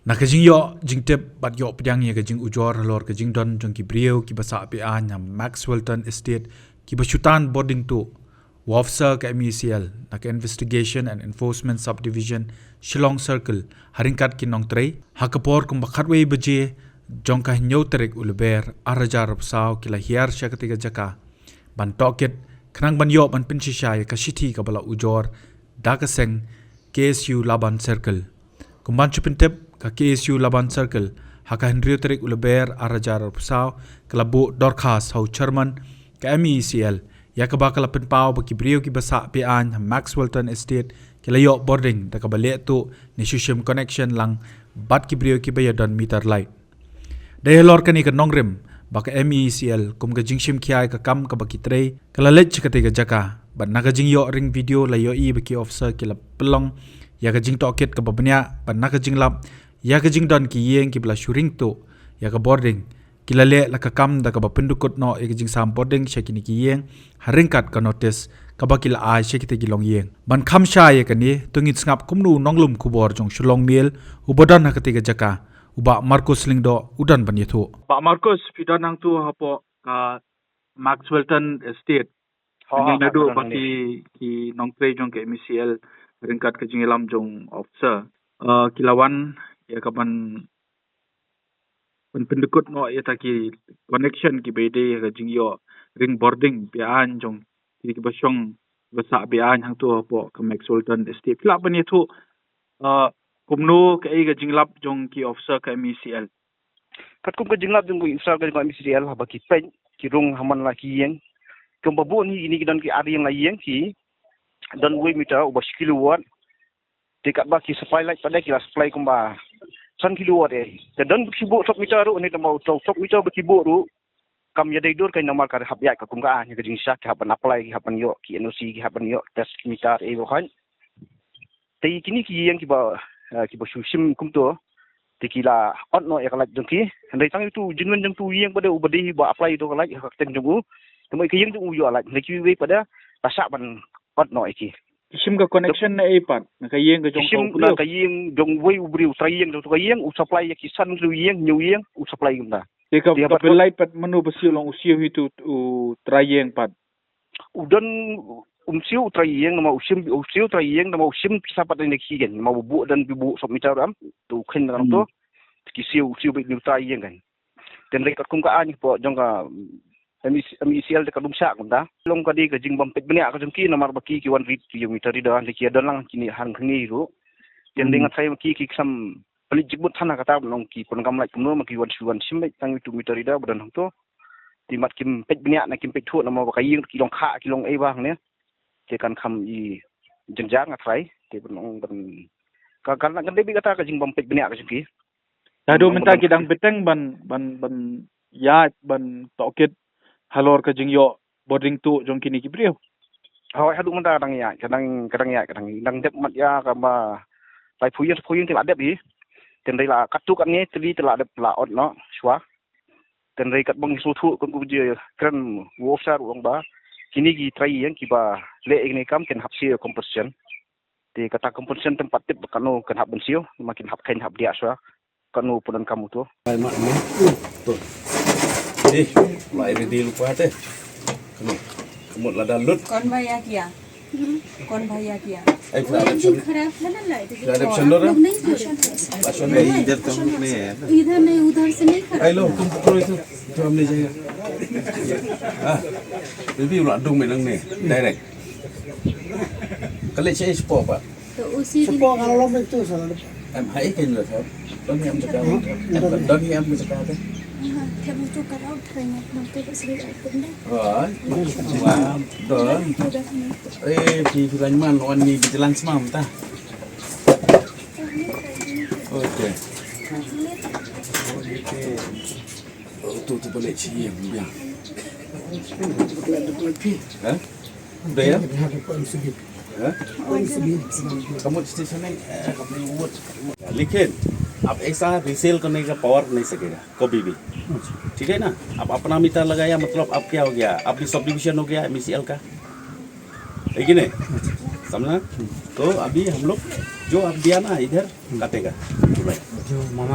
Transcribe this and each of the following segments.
Nakajing yo jing tep bat yo pedang ye kajing ujor halor kajing don jong ki brio ki basa pe anya Maxwellton Estate ki basyutan boarding to Wafsa ka MECL nak Investigation and Enforcement Subdivision Shillong Circle haringkat ki nong trei hakapor kum bakhatwei beje jong ka nyau terek ulber arajar sapsaw ki la hiar sya ketiga jaka ban toket khnang ban yo ban pinshisha ka shithi ka bala ujor dakaseng KSU Laban Circle kumban chupintep ka KSU Laban Circle haka Henry Terik Uleber arajar pusau kelabu dorkas hau chairman ka MECL ya ka bakal penpau baki brio ki basa pian Maxwellton Estate kilayo boarding da ka bale tu ni Shushem connection lang bat ki brio ki bayadon meter light dai lor kani ka nongrim baka MECL kum ka jingshim kiai ka kam ka baki trei kala lech ka tega jaka ban naga jing yo ring video la yo i baki officer kila pelong ya ka jing toket ka babnya ban naga jing lap ya ka jing don ki yeng ki bla shuring tu ya ka boarding kilale la ka kam da ka ba pendukut no e ka jing sam boarding shakini ki yeng haringkat ka notice ka ba kila ai shakite ki long yeng ban kham sha ye ka ni tungit ngap kumnu nonglum kubor jong shulong mil ubodan ha ka tega jaka uba Marcus Lingdo udan ban yethu ba Marcus pidan nang tu hapo ka Maxwellton Estate ni nadu baki ki nongtre jong ke MECL ringkat ka jing elam jong officer kilawan ya kapan pendekut no ya taki connection ki bede ka jing yo ring boarding pian jong ki basyong basa pian hang tu po ka Maxwellton Estate la ban yetu kumno ka ai ka jing lap jong ki officer ka MECL kat kum ka jing lap jong ki officer ka MECL ha baki pen ki rong haman la ki yeng kum babu ni ini dan ki ari yang la yeng ki dan we meter ubah kilowatt dekat baki supply light pada kila supply kumba 1 kilowatt dan kibo top meter ru ni tamau top meter bekibo ru kam ya daidur kai nomor kar hab ya ka kumga nya gajing syak ka hapan apply ki hapan yo ki NOC ki hapan yo test meter bokan tei kini ki yang ki ba susim kum to tikila on no ya kalak jengki handai tang itu jinwen jeng tu yang pada ubadi ba apply to kalak hak teng jenggu temai ki yang tu uyo alak neki we pada pasak ban on no iki Isim ka connection na ipat nakayeng ka jong isim na kayeng jong way ubri utrayeng to kayeng u supply ki san lu yeng new yeng u supply gumda ka light pat manu basiu long usiu hitu u trayeng pat udan umsiu trayeng nama usiu trayeng nama usim pisapat ni kigen nama bubu dan bibu sop meter am tu khen nang to ki siu be ni trayeng kan dan rekat kum ka ani po jong ka MECL dekat dumsak gumda long ka di ka jing bampet benya ka jengki nomor baki ki 1 kilometer di dan ki dan lang kini hang kni ru yang dengan saya ki sam pelit jibut thana kata long ki pon gam lai kumno maki 1 sim tang 2 meter ida badan hang to timat kim pet benya na kim pet thu nomor baka ying ki long kha ki long ei bang ne te kan kham i jengjang athrai te long ban ka kan kan debi kata ka jing bampet benya ka jengki tadu minta ki dang beteng ban ya ban toket halor ka jing yo boarding tu jong kini ki brio hoi hadu menta kadang ya kadang dang dep mat ya ka ba lai phuyen te adep hi ten dai la katu kan ni tri te la adep la ot no swa ten dai kat bang su thu kon ku je kran wo sar wong ba kini gi trai yang ki ba le igni kam ken hapsi composition te kata composition tempat tip kanu kan hap bensio makin hap kain hap dia swa kanu punan kamu tu ai mak ni tu đi lại đi đi qua thế một là đàn lút con vaya kia anh phải làm chân đó là cho này इधर नहीं उधर से नहीं खराब ai lo không có rồi thôi cho em đi chơi review loạn đung mình đang nè đây này cái lấy chơi sport à तो उसी दिन em hãy kênh rồi thôi đón em cho cao đón em cho cao thế theo một chút cái đó thời ngày đầu tiên sẽ bị ảnh đấy rồi rồi thì anh man on ni di jalan semam ta okey tu boleh cium dia udah ya kamu di sana kamu buat लेकिन आप ऐसा रीसेल करने का पावर नहीं सकेगा कभी भी ठीक है ना आप अपना मीटर लगाया मतलब अब क्या हो गया अब भी सब डिविजन हो गया MECL का है कि नहीं, समझना। तो अभी हम लोग जो आप दिया ना इधर काटेगा,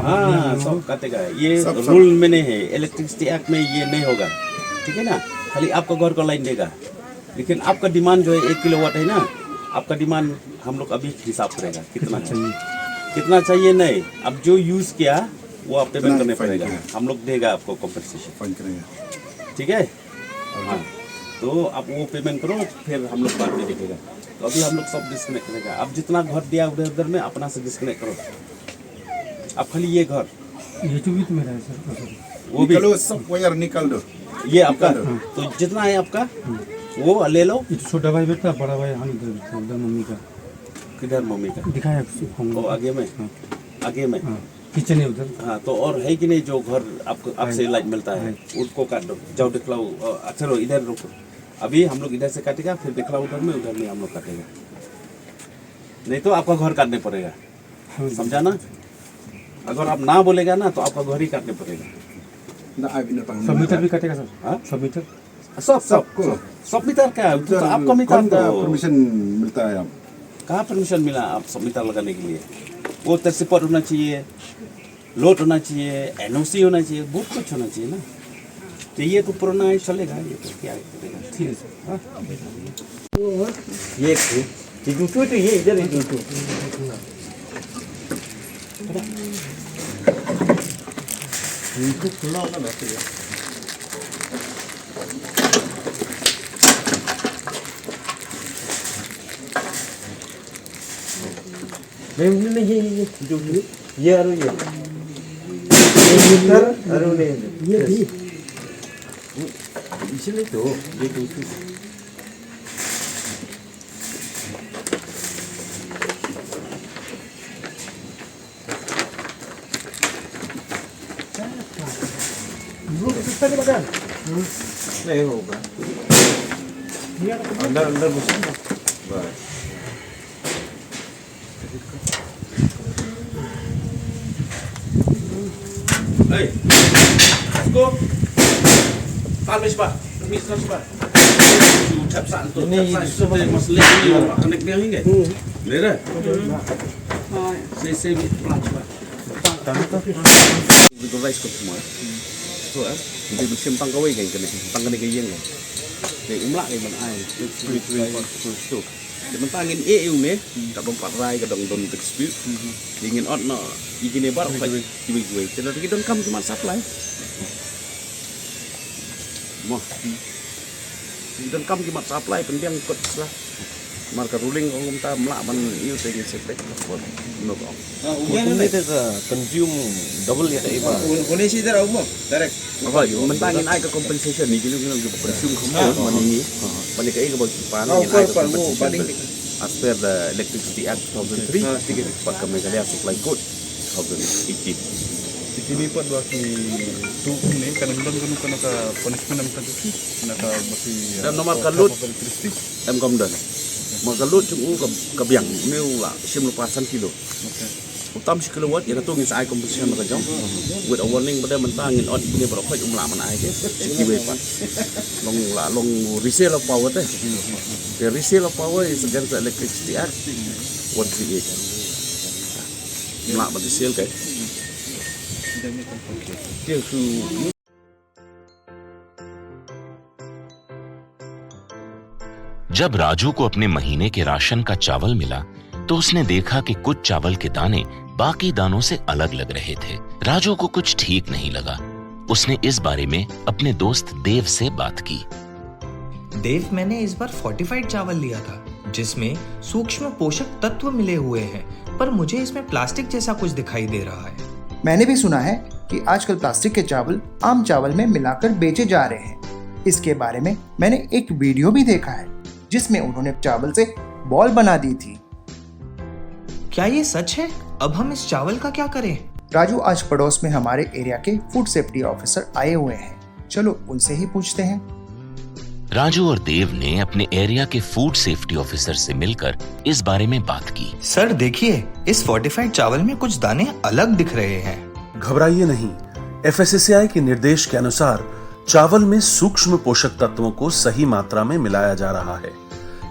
हाँ सब काटेगा। ये रूल में नहीं है, इलेक्ट्रिसिटी एक्ट में ये नहीं होगा, ठीक है ना। खाली आपका घर को लाइन देगा, लेकिन आपका डिमांड जो है 1 किलोवाट है ना, आपका डिमांड हम लोग अभी हिसाब करेगा कितना चाहिए नहीं। अब जो यूज़ किया वो आप पेमेंट करने पड़ेगा, हम लोग देगा आपको कॉम्पनसेशन, ठीक है। हाँ तो आप वो पेमेंट करो, फिर हम लोग बाद में देखेगा। तो अभी हम लोग सब डिस्कनेक्ट करेगा। अब जितना घर दिया उधर उधर में अपना से डिस्कनेक्ट करो। अब खाली ये घर ये तो भी तो मेरा है सर, वो भी सब वायर निकाल दो। ये आपका, तो जितना है आपका वो ले लो। ये तो छोटा भाई बेटा, बड़ा भाई हाँ इधर मम्मी का। किधर मम्मी का? दिखाया वो आगे में, आगे में किचन है उधर। हाँ तो और है कि नहीं जो घर आपको आपसे लाइट मिलता है उसको काट दो, जाओ दिखलाओ। अच्छा लो इधर रुको, अभी हम लोग इधर से काटेगा, फिर दिखलाओ उधर में, उधर में हम लोग काटेगा। नहीं तो आपका घर काटने पड़ेगा, समझा ना। अगर आप ना बोलेगा ना तो आपका घर ही काटने पड़ेगा। सब मीटर भी कटेगा सर? हाँ सब मीटर सब मीटर का तो आपका मीटर परमिशन मिलता है? आप कहाँ परमिशन मिला आप सब मीटर लगाने के लिए? वो तहसील होना चाहिए, लोट होना चाहिए, एनओसी होना चाहिए, बहुत कुछ होना चाहिए ना। तो ये तो पुराना है, चलेगा ये तो क्या करेगा। ठीक है सर। ये तो ये इधर इनको खुला होगा ना। नहीं ये जो ये और ये मीटर और ये भी इसलिए तो ये दूसरी नहीं होगा अंदर अंदर घुसेगा बस। Go. Tahan Pak. Misal Pak. Ucap satu. Ini sudah masalah ini connect dia enggak? Benar? Saya pelan Pak. Itu rice kok semua. So, jadi musim tangkawai kayak gini. Tangkawai kayak gini. Để umlak cái mình ai tu mentangin EU nih kadang parai kadang don dispute ingin on no igine bar phải giveaway jadi kita kan cuma supply mo kita kan cuma supply pendiang kot lah marka ruling ông ta melak man yêu tình sepek buat no kok Hukum itu consume double ya iba. boleh sih dah umum direct. apa mentangin ai ke compensation ni kita consume kamu mani mani kai ke pan ni ai ke compensation as per the Electricity Act 2003 Pak Meghalaya Supply Code 2018 Ini pun bagi tu ni kadang-kadang kena ka punishment am tadi naka basi dan nomor kalut em kom dan nomor kalut chung ka biang meu la sim lu pasan kilo utam kilowatt ya tu ngin sai compensation ka jong with a warning pada mentangin on ini berapa umla man ai ke kiwe pat long resale of power teh the resale of power is against the Electricity Act 138 umla ba resale ke जब राजू को अपने महीने के राशन का चावल मिला तो उसने देखा कि कुछ चावल के दाने बाकी दानों से अलग लग रहे थे। राजू को कुछ ठीक नहीं लगा। उसने इस बारे में अपने दोस्त देव से बात की। देव, मैंने इस बार फोर्टिफाइड चावल लिया था जिसमें सूक्ष्म पोषक तत्व मिले हुए हैं, पर मुझे इसमें प्लास्टिक जैसा कुछ दिखाई दे रहा है। मैंने भी सुना है कि आजकल प्लास्टिक के चावल आम चावल में मिलाकर बेचे जा रहे हैं। इसके बारे में मैंने एक वीडियो भी देखा है जिसमें उन्होंने चावल से बॉल बना दी थी। क्या ये सच है? अब हम इस चावल का क्या करें? राजू, आज पड़ोस में हमारे एरिया के फूड सेफ्टी ऑफिसर आए हुए हैं, चलो उनसे ही पूछते हैं। राजू और देव ने अपने एरिया के फूड सेफ्टी ऑफिसर से मिलकर इस बारे में बात की। सर देखिए, इस फोर्टिफाइड चावल में कुछ दाने अलग दिख रहे हैं। घबराइए नहीं, FSSAI के निर्देश के अनुसार चावल में सूक्ष्म पोषक तत्वों को सही मात्रा में मिलाया जा रहा है।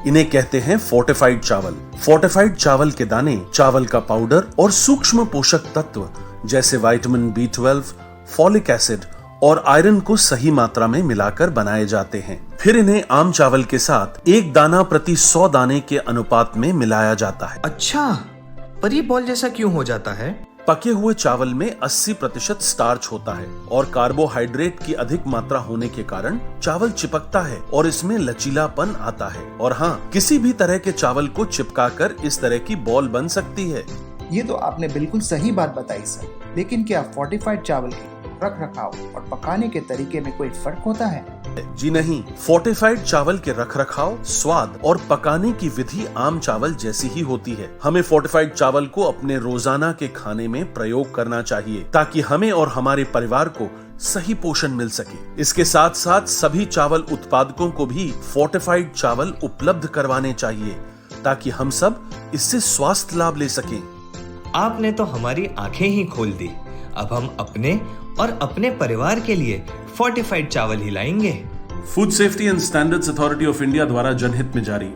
इन्हें कहते हैं फोर्टिफाइड चावल। फोर्टिफाइड चावल के दाने चावल का पाउडर और सूक्ष्म पोषक तत्व जैसे विटामिन B12, फॉलिक एसिड और आयरन को सही मात्रा में मिलाकर बनाए जाते हैं। फिर इन्हें आम चावल के साथ 1 दाना प्रति 100 दाने के अनुपात में मिलाया जाता है। अच्छा, पर ये बॉल जैसा क्यों हो जाता है? पके हुए चावल में 80% स्टार्च होता है और कार्बोहाइड्रेट की अधिक मात्रा होने के कारण चावल चिपकता है और इसमें लचीलापन आता है। और हाँ, किसी भी तरह के चावल को चिपकाकर इस तरह की बॉल बन सकती है। ये तो आपने बिल्कुल सही बात बताई सर, लेकिन क्या फोर्टिफाइड चावल के रख रखाव और पकाने के तरीके में कोई फर्क होता है? जी नहीं, फोर्टिफाइड चावल के रख रखाव, स्वाद और पकाने की विधि आम चावल जैसी ही होती है। हमें फोर्टिफाइड चावल को अपने रोजाना के खाने में प्रयोग करना चाहिए ताकि हमें और हमारे परिवार को सही पोषण मिल सके। इसके साथ साथ सभी चावल उत्पादकों को भी फोर्टिफाइड चावल उपलब्ध करवाने चाहिए ताकि हम सब इससे स्वास्थ्य लाभ ले सकें। आपने तो हमारी आंखें ही खोल दी। अब हम अपने और अपने परिवार के लिए फोर्टिफाइड चावल ही लाएंगे। Food safety and standards authority of India द्वारा जनहित में जारी।